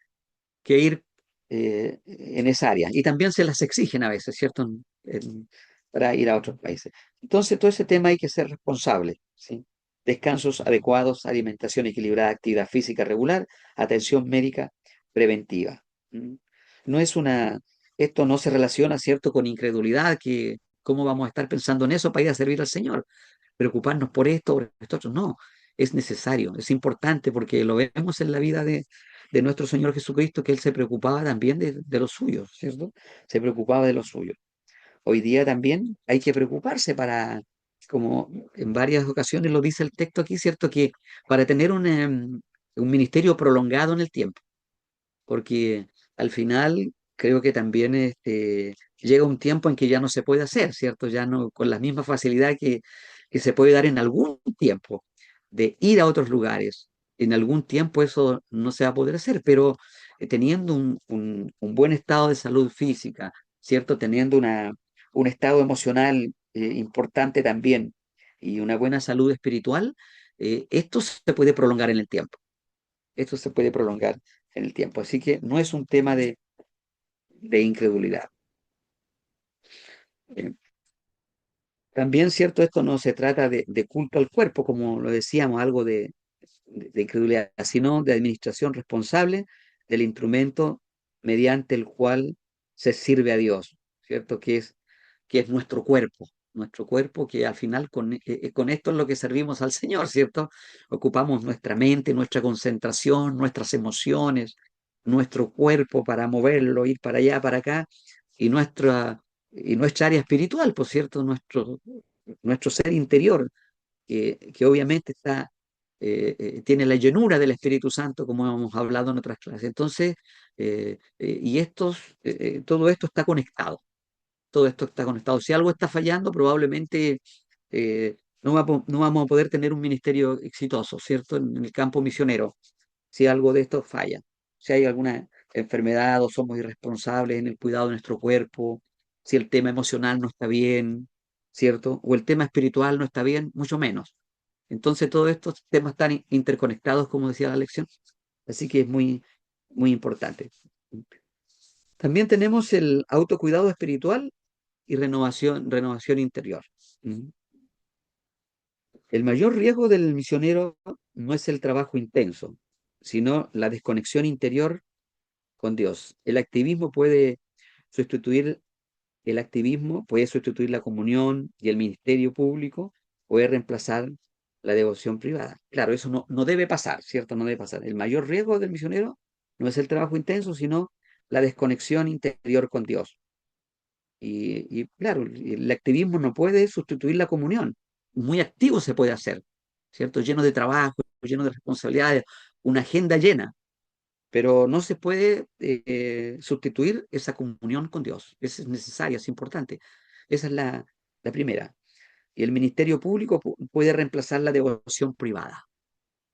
ir en esa área. Y también se las exigen a veces, ¿cierto? Para ir a otros países. Entonces, todo ese tema hay que ser responsable, ¿sí? Descansos adecuados, alimentación equilibrada, actividad física regular, atención médica preventiva. ¿Mm? No es una, esto no se relaciona, ¿cierto?, con incredulidad, que cómo vamos a estar pensando en eso para ir a servir al Señor, preocuparnos por esto, por esto otro. No, es necesario, es importante porque lo vemos en la vida de nuestro Señor Jesucristo, que Él se preocupaba también de los suyos, ¿cierto? Se preocupaba de los suyos. Hoy día también hay que preocuparse como en varias ocasiones lo dice el texto aquí, ¿cierto? Que para tener un ministerio prolongado en el tiempo, porque al final creo que también llega un tiempo en que ya no se puede hacer, ¿cierto? Ya no con la misma facilidad que se puede dar en algún tiempo de ir a otros lugares. En algún tiempo eso no se va a poder hacer, pero teniendo un buen estado de salud física, ¿cierto? Teniendo un estado emocional importante también y una buena salud espiritual, esto se puede prolongar en el tiempo. Esto se puede prolongar en el tiempo. Así que no es un tema de incredulidad. Eh, También, cierto, esto no se trata de culto al cuerpo, como lo decíamos, algo de incredulidad, sino de administración responsable del instrumento mediante el cual se sirve a Dios, ¿cierto? Que es nuestro cuerpo que al final con esto es lo que servimos al Señor, ¿cierto? Ocupamos nuestra mente, nuestra concentración, nuestras emociones, nuestro cuerpo para moverlo, ir para allá, para acá, y nuestra área espiritual, por cierto, nuestro ser interior, que obviamente tiene la llenura del Espíritu Santo, como hemos hablado en otras clases. Entonces, todo esto está conectado, todo esto está conectado. Si algo está fallando, probablemente no vamos a poder tener un ministerio exitoso, ¿cierto? En el campo misionero, si algo de esto falla. Si hay alguna enfermedad o somos irresponsables en el cuidado de nuestro cuerpo, si el tema emocional no está bien, ¿cierto? O el tema espiritual no está bien, mucho menos. Entonces, todos estos temas están interconectados, como decía la lección, así que es muy, muy importante. También tenemos el autocuidado espiritual y renovación interior. ¿Mm? El mayor riesgo del misionero no es el trabajo intenso, sino la desconexión interior con Dios. Sustituir, puede sustituir la comunión y el ministerio público, puede reemplazar la devoción privada. Claro, eso no debe pasar, ¿cierto? No debe pasar. El mayor riesgo del misionero no es el trabajo intenso, sino la desconexión interior con Dios. Y claro, el activismo no puede sustituir la comunión. Muy activo se puede hacer, ¿cierto? Lleno de trabajo, lleno de responsabilidades, una agenda llena. pero no se puede sustituir esa comunión con Dios. Esa es necesaria, es importante. Esa es la primera. Y el ministerio público puede reemplazar la devoción privada.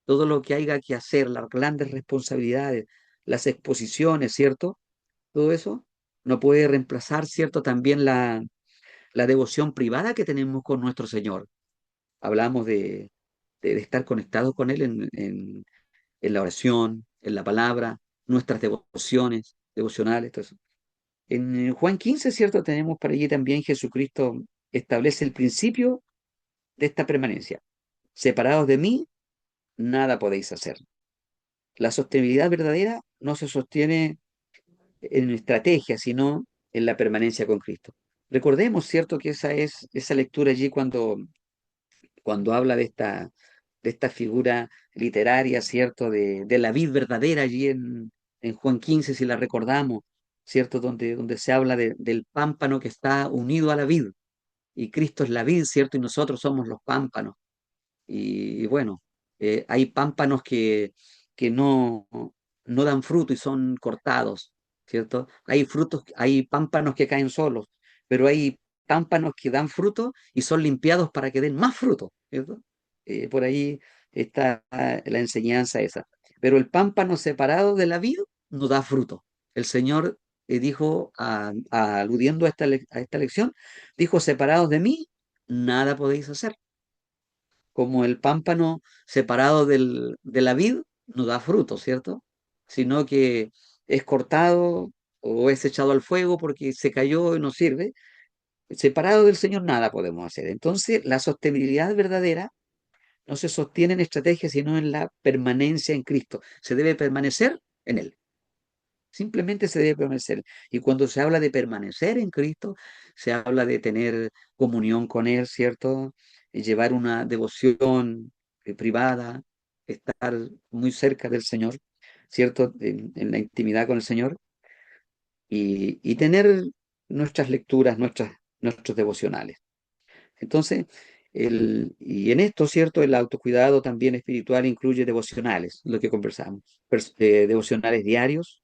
Todo lo que haya que hacer, las grandes responsabilidades, las exposiciones, ¿cierto? Todo eso no puede reemplazar, ¿cierto? También la devoción privada que tenemos con nuestro Señor. Hablamos de estar conectados con Él en la oración, en la palabra, nuestras devociones, devocionales, todo eso. En Juan 15, ¿cierto? Tenemos para allí también Jesucristo establece el principio de esta permanencia. Separados de mí, nada podéis hacer. La sostenibilidad verdadera no se sostiene en estrategia, sino en la permanencia con Cristo. Recordemos, ¿cierto?, que esa es esa lectura allí cuando habla de esta figura literaria, ¿cierto?, de la vid verdadera allí en Juan 15, si la recordamos, ¿cierto?, donde se habla del pámpano que está unido a la vid, y Cristo es la vid, ¿cierto?, y nosotros somos los pámpanos. Y bueno, hay pámpanos que no dan fruto y son cortados, ¿cierto? Hay frutos, hay pámpanos que caen solos, pero hay pámpanos que dan fruto y son limpiados para que den más fruto, ¿cierto? Por ahí está la enseñanza esa. Pero el pámpano separado de la vid no da fruto. El Señor dijo, aludiendo a esta lección, dijo, separados de mí, nada podéis hacer. Como el pámpano separado de la vid no da fruto, ¿cierto? Sino que es cortado o es echado al fuego porque se cayó y no sirve. Separado del Señor nada podemos hacer. Entonces, la sostenibilidad verdadera no se sostiene en estrategia, sino en la permanencia en Cristo. Se debe permanecer en Él. Simplemente se debe permanecer. Y cuando se habla de permanecer en Cristo, se habla de tener comunión con Él, ¿cierto? Y llevar una devoción privada, estar muy cerca del Señor, ¿cierto? En la intimidad con el Señor y tener nuestras lecturas, nuestros devocionales. Entonces, y en esto, ¿cierto? El autocuidado también espiritual incluye devocionales, lo que conversamos, devocionales diarios,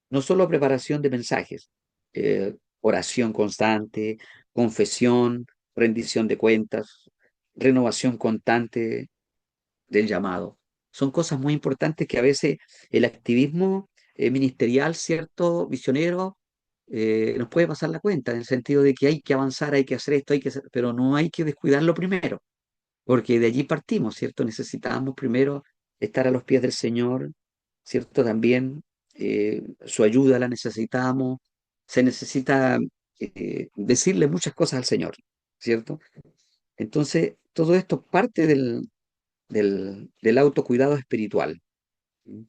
no solo preparación de mensajes, oración constante, confesión, rendición de cuentas, renovación constante del llamado. Son cosas muy importantes que a veces el activismo ministerial, cierto, misionero, nos puede pasar la cuenta, en el sentido de que hay que avanzar, hay que hacer esto, hay que hacer, pero no hay que descuidarlo primero, porque de allí partimos, ¿cierto? Necesitamos primero estar a los pies del Señor, ¿cierto? También su ayuda la necesitamos, se necesita decirle muchas cosas al Señor, ¿cierto? Entonces, todo esto parte del autocuidado espiritual. ¿Sí?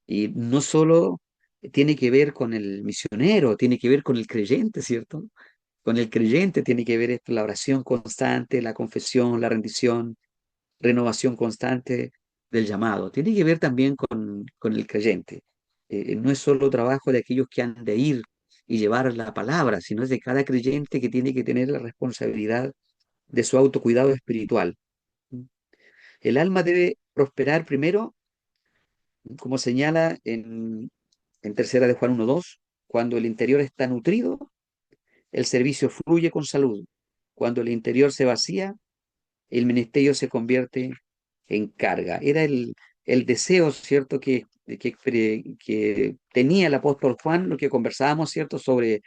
Y no solo tiene que ver con el misionero, tiene que ver con el creyente, ¿cierto? Con el creyente tiene que ver esto, la oración constante, la confesión, la rendición, renovación constante del llamado. Tiene que ver también con el creyente. No es solo trabajo de aquellos que han de ir y llevar la palabra, sino es de cada creyente que tiene que tener la responsabilidad de su autocuidado espiritual. El alma debe prosperar primero, como señala en tercera de Juan 1:2, cuando el interior está nutrido, el servicio fluye con salud. Cuando el interior se vacía, el ministerio se convierte en carga. Era el deseo, ¿cierto?, que tenía el apóstol Juan, lo que conversábamos, ¿cierto?, sobre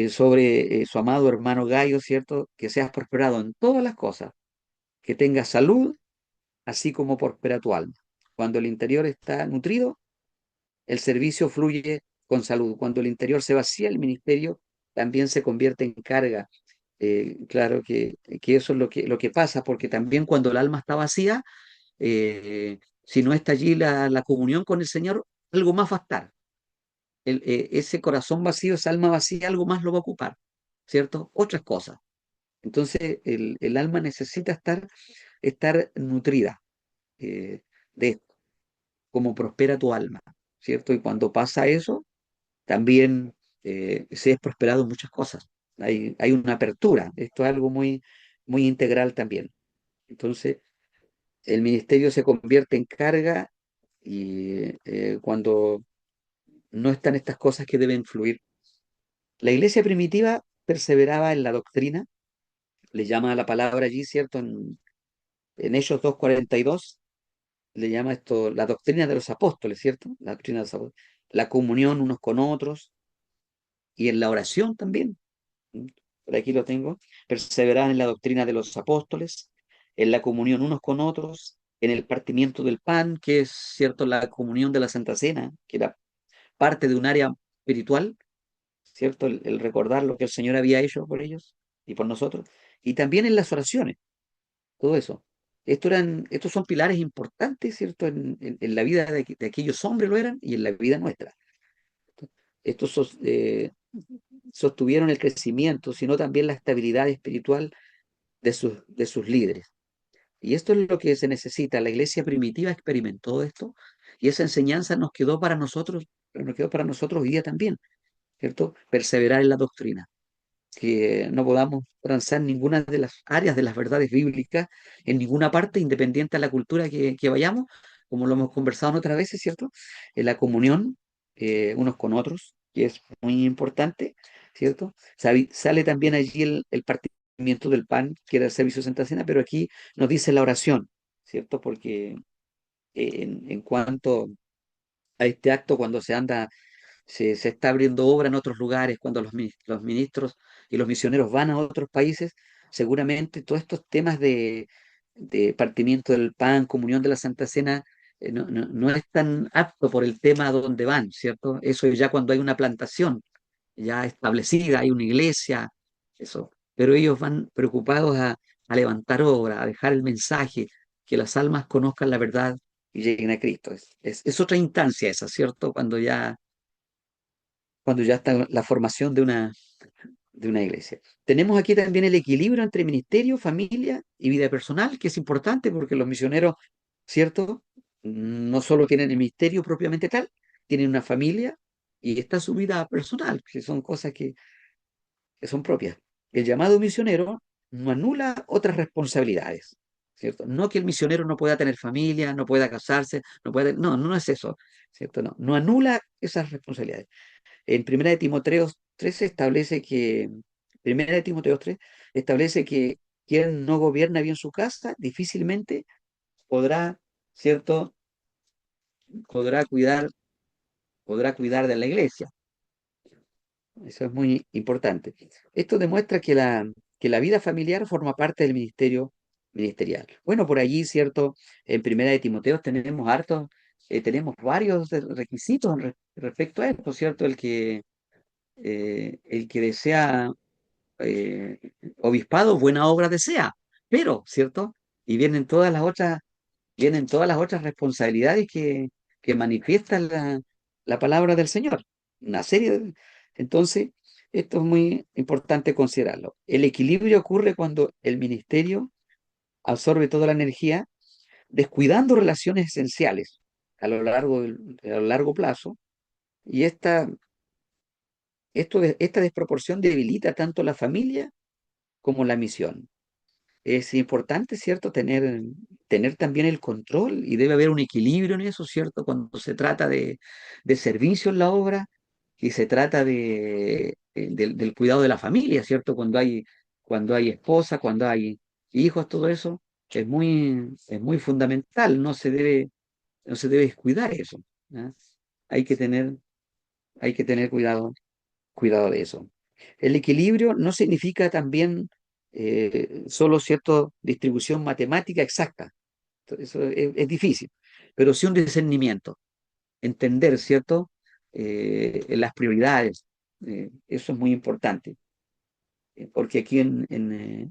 su amado hermano Gayo, ¿cierto?, que seas prosperado en todas las cosas, que tengas salud, así como prospera tu alma. Cuando el interior está nutrido, el servicio fluye con salud. Cuando el interior se vacía, el ministerio también se convierte en carga. Claro que eso es lo que pasa, porque también cuando el alma está vacía, si no está allí la comunión con el Señor, algo más va a estar. Ese corazón vacío, esa alma vacía, algo más lo va a ocupar, ¿cierto? Otras cosas. Entonces, el alma necesita estar nutrida de esto, como prospera tu alma, ¿cierto? Y cuando pasa eso, también se es prosperado en muchas cosas. Hay una apertura. Esto es algo muy, muy integral también. Entonces, el ministerio se convierte en carga y cuando no están estas cosas que deben fluir. La iglesia primitiva perseveraba en la doctrina, le llama la palabra allí, ¿cierto? En Hechos 2:42 le llama esto la doctrina de los apóstoles, ¿cierto? La doctrina de los apóstoles. La comunión unos con otros y en la oración también. ¿Mm? Por aquí lo tengo. Perseverar en la doctrina de los apóstoles, en la comunión unos con otros, en el partimiento del pan, que es, ¿cierto? La comunión de la Santa Cena, que era parte de un área espiritual, ¿cierto? El recordar lo que el Señor había hecho por ellos y por nosotros. Y también en las oraciones, todo eso. Estos son pilares importantes, ¿cierto? En la vida de aquellos hombres lo eran y en la vida nuestra. Estos sostuvieron el crecimiento, sino también la estabilidad espiritual de sus líderes. Y esto es lo que se necesita. La iglesia primitiva experimentó esto y esa enseñanza nos quedó para nosotros hoy día también, ¿cierto? Perseverar en la doctrina, que no podamos transar ninguna de las áreas de las verdades bíblicas en ninguna parte, independiente de la cultura que vayamos, como lo hemos conversado en otras veces, ¿cierto? En la comunión unos con otros, que es muy importante, ¿cierto? Sale también allí el partimiento del pan, que era el servicio de Santa Cena, pero aquí nos dice la oración, ¿cierto? Porque en cuanto a este acto, cuando se está abriendo obra en otros lugares, cuando los ministros y los misioneros van a otros países, seguramente todos estos temas de partimiento del pan, comunión de la Santa Cena, no es tan apto por el tema a donde van, ¿cierto? Eso es ya cuando hay una plantación ya establecida, hay una iglesia, eso. Pero ellos van preocupados a levantar obra, a dejar el mensaje, que las almas conozcan la verdad y lleguen a Cristo. Es otra instancia esa, ¿cierto? Cuando ya está la formación de una iglesia. Tenemos aquí también el equilibrio entre ministerio, familia y vida personal, que es importante porque los misioneros, ¿cierto? No solo tienen el ministerio propiamente tal, tienen una familia y está su vida personal, que son cosas que son propias. El llamado misionero no anula otras responsabilidades, ¿cierto? No que el misionero no pueda tener familia, no pueda casarse, no es eso, ¿cierto? No anula esas responsabilidades. En Primera de Timoteo 3 establece que quien no gobierna bien su casa difícilmente podrá, ¿cierto? Podrá cuidar, podrá cuidar de la iglesia. Eso es muy importante. Esto demuestra que la vida familiar forma parte del ministerio ministerial. Bueno, por allí, ¿cierto? En Primera de Timoteo tenemos varios requisitos respecto a esto, ¿cierto? El que desea eh, obispado, buena obra desea, pero, ¿cierto? Y vienen todas las otras responsabilidades que manifiestan la palabra del Señor. Una serie Entonces, esto es muy importante considerarlo. El equilibrio ocurre cuando el ministerio absorbe toda la energía, descuidando relaciones esenciales a lo largo plazo, y esta desproporción debilita tanto la familia como la misión. Es importante, ¿cierto?, tener también el control y debe haber un equilibrio en eso, ¿cierto?, cuando se trata de servicio en la obra y se trata del cuidado de la familia, ¿cierto?, cuando hay esposa, cuando hay hijos, todo eso es muy fundamental, no se debe descuidar eso, ¿ah? Hay que tener, hay que tener cuidado de eso. El equilibrio no significa también solo cierta distribución matemática exacta. Eso es difícil, pero sí un discernimiento, entender, ¿cierto? Las prioridades. Eso es muy importante, porque aquí en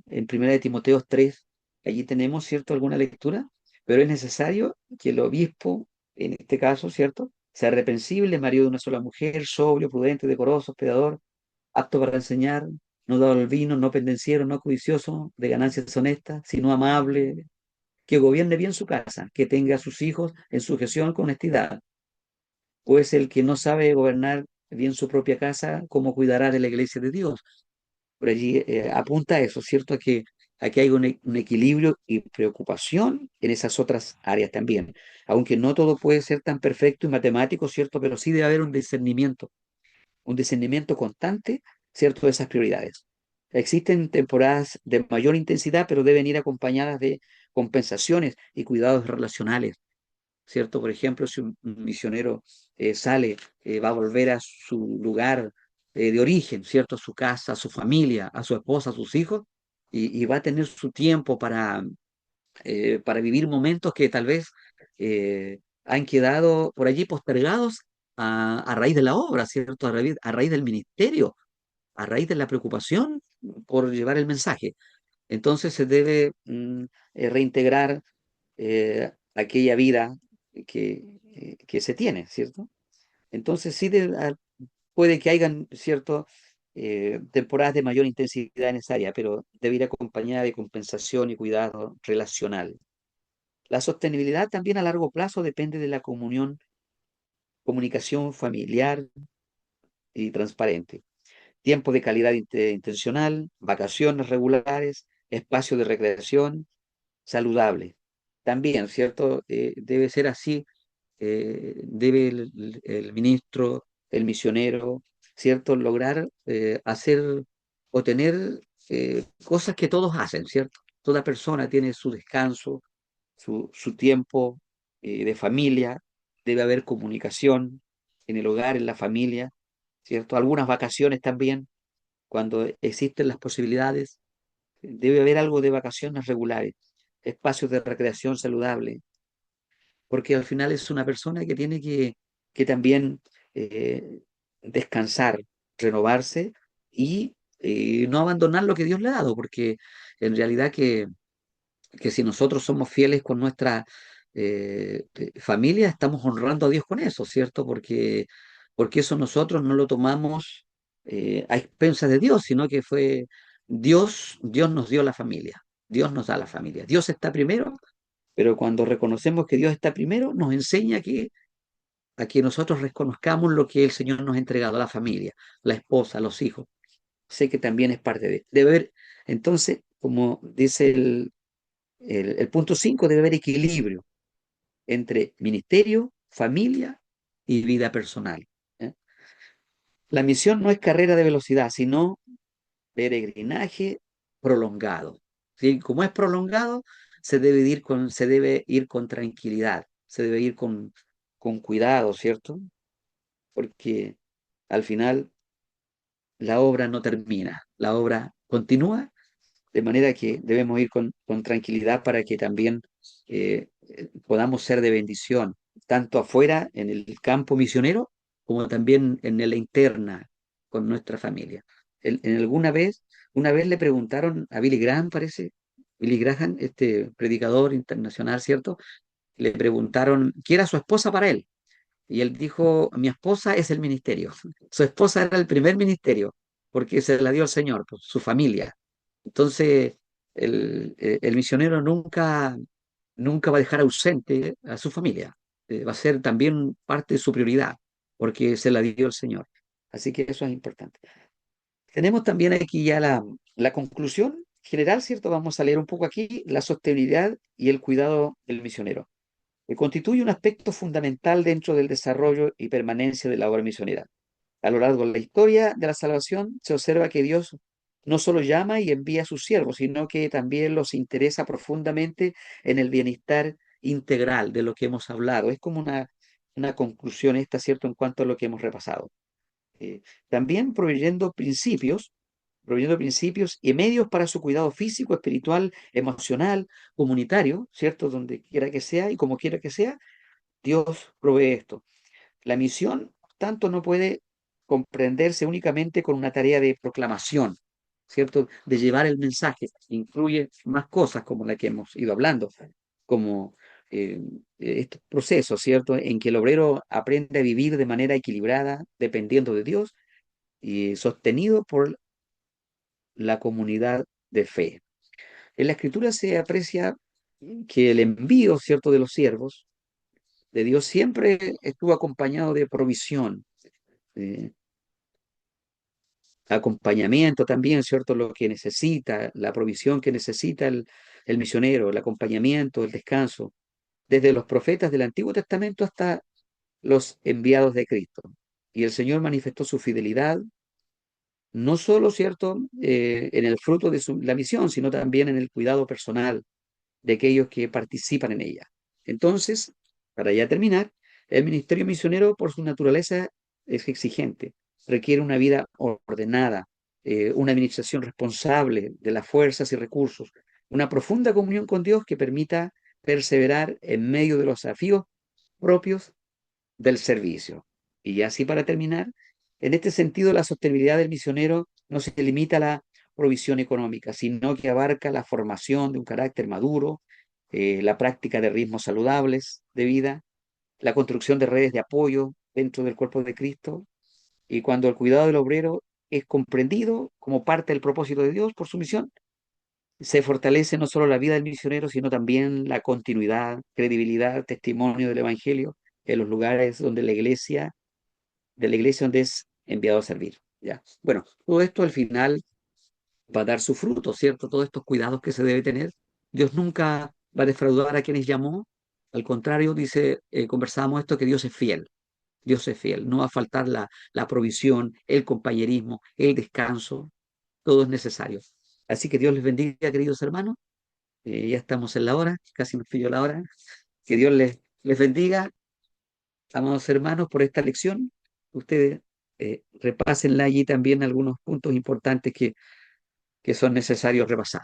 1 de Timoteo 3 allí tenemos, ¿cierto?, alguna lectura, pero es necesario que el obispo, en este caso, ¿cierto?, sea reprensible, marido de una sola mujer, sobrio, prudente, decoroso, hospedador, apto para enseñar, no dado al vino, no pendenciero, no codicioso de ganancias honestas, sino amable, que gobierne bien su casa, que tenga a sus hijos en sujeción con honestidad, pues el que no sabe gobernar bien su propia casa, ¿cómo cuidará de la iglesia de Dios? Por allí apunta a eso, ¿cierto? Aquí hay un equilibrio y preocupación en esas otras áreas también. Aunque no todo puede ser tan perfecto y matemático, ¿cierto? Pero sí debe haber un discernimiento constante, ¿cierto? De esas prioridades. Existen temporadas de mayor intensidad, pero deben ir acompañadas de compensaciones y cuidados relacionales, ¿cierto? Por ejemplo, si un misionero sale, va a volver a su lugar de origen, ¿cierto? A su casa, a su familia, a su esposa, a sus hijos, y va a tener su tiempo para vivir momentos que tal vez han quedado por allí postergados a raíz de la obra, ¿cierto? A raíz del ministerio, a raíz de la preocupación por llevar el mensaje. Entonces se debe reintegrar aquella vida que se tiene, ¿cierto? Entonces sí puede que hayan, ¿cierto? Temporadas de mayor intensidad en esa área, pero debe ir acompañada de compensación y cuidado relacional. La sostenibilidad también a largo plazo depende de la comunicación familiar y transparente. Tiempo de calidad intencional, vacaciones regulares, espacio de recreación saludable. También, ¿cierto? Debe ser así, debe el ministro, el misionero, ¿cierto? Lograr hacer o tener cosas que todos hacen, ¿cierto? Toda persona tiene su descanso, su tiempo de familia, debe haber comunicación en el hogar, en la familia, ¿cierto? Algunas vacaciones también, cuando existen las posibilidades, debe haber algo de vacaciones regulares, espacios de recreación saludable, porque al final es una persona que tiene que también eh, descansar, renovarse y no abandonar lo que Dios le ha dado, porque en realidad que si nosotros somos fieles con nuestra familia, estamos honrando a Dios con eso, ¿cierto? Porque eso nosotros no lo tomamos a expensas de Dios, sino que fue Dios nos dio la familia, Dios nos da la familia. Dios está primero, pero cuando reconocemos que Dios está primero, nos enseña a que nosotros reconozcamos lo que el Señor nos ha entregado, la familia, la esposa, los hijos. Sé que también es parte debe haber, entonces, como dice el punto 5, debe haber equilibrio entre ministerio, familia y vida personal. ¿Eh? La misión no es carrera de velocidad, sino peregrinaje prolongado. ¿Sí? Como es prolongado, se debe ir con tranquilidad, se debe ir con cuidado, ¿cierto? Porque al final la obra no termina, la obra continúa, de manera que debemos ir con tranquilidad para que también podamos ser de bendición, tanto afuera en el campo misionero como también en la interna con nuestra familia. Una vez le preguntaron a Billy Graham, parece, Billy Graham, este predicador internacional, ¿cierto? Le preguntaron qué era su esposa para él. Y él dijo, mi esposa es el ministerio. Su esposa era el primer ministerio, porque se la dio el Señor, pues, su familia. Entonces, el misionero nunca va a dejar ausente a su familia. Va a ser también parte de su prioridad, porque se la dio el Señor. Así que eso es importante. Tenemos también aquí ya la conclusión general, ¿cierto? Vamos a leer un poco aquí la sostenibilidad y el cuidado del misionero que constituye un aspecto fundamental dentro del desarrollo y permanencia de la obra misionera. A lo largo de la historia de la salvación se observa que Dios no solo llama y envía a sus siervos, sino que también los interesa profundamente en el bienestar integral de lo que hemos hablado. Es como una conclusión esta, ¿cierto?, en cuanto a lo que hemos repasado. También proveyendo principios y medios para su cuidado físico, espiritual, emocional, comunitario, ¿cierto? Donde quiera que sea y como quiera que sea, Dios provee esto. La misión, tanto, no puede comprenderse únicamente con una tarea de proclamación, ¿cierto? De llevar el mensaje. Incluye más cosas como la que hemos ido hablando, como estos procesos, ¿cierto? En que el obrero aprende a vivir de manera equilibrada, dependiendo de Dios y sostenido por la comunidad de fe. En la escritura se aprecia que el envío, ¿cierto?, de los siervos de Dios siempre estuvo acompañado de provisión, eh, acompañamiento también, ¿cierto? Lo que necesita, la provisión que necesita el misionero, el acompañamiento, el descanso, desde los profetas del Antiguo Testamento hasta los enviados de Cristo. Y el Señor manifestó su fidelidad, no solo, ¿cierto?, en el fruto de la misión, sino también en el cuidado personal de aquellos que participan en ella. Entonces, para ya terminar, el ministerio misionero por su naturaleza es exigente, requiere una vida ordenada, una administración responsable de las fuerzas y recursos, una profunda comunión con Dios que permita perseverar en medio de los desafíos propios del servicio. Y así para terminar, en este sentido la sostenibilidad del misionero no se limita a la provisión económica, sino que abarca la formación de un carácter maduro, la práctica de ritmos saludables de vida, la construcción de redes de apoyo dentro del cuerpo de Cristo, y cuando el cuidado del obrero es comprendido como parte del propósito de Dios por su misión, se fortalece no solo la vida del misionero, sino también la continuidad, credibilidad, testimonio del Evangelio en los lugares donde de la iglesia donde es enviado a servir. ¿Ya? Bueno, todo esto al final va a dar su fruto, ¿cierto? Todos estos cuidados que se debe tener. Dios nunca va a defraudar a quienes llamó. Al contrario, dice, conversábamos esto, que Dios es fiel. Dios es fiel. No va a faltar la provisión, el compañerismo, el descanso. Todo es necesario. Así que Dios les bendiga, queridos hermanos. Ya estamos en la hora, casi nos pilló la hora. Que Dios les bendiga, amados hermanos, por esta lección. Ustedes repásenla allí también algunos puntos importantes que son necesarios repasar.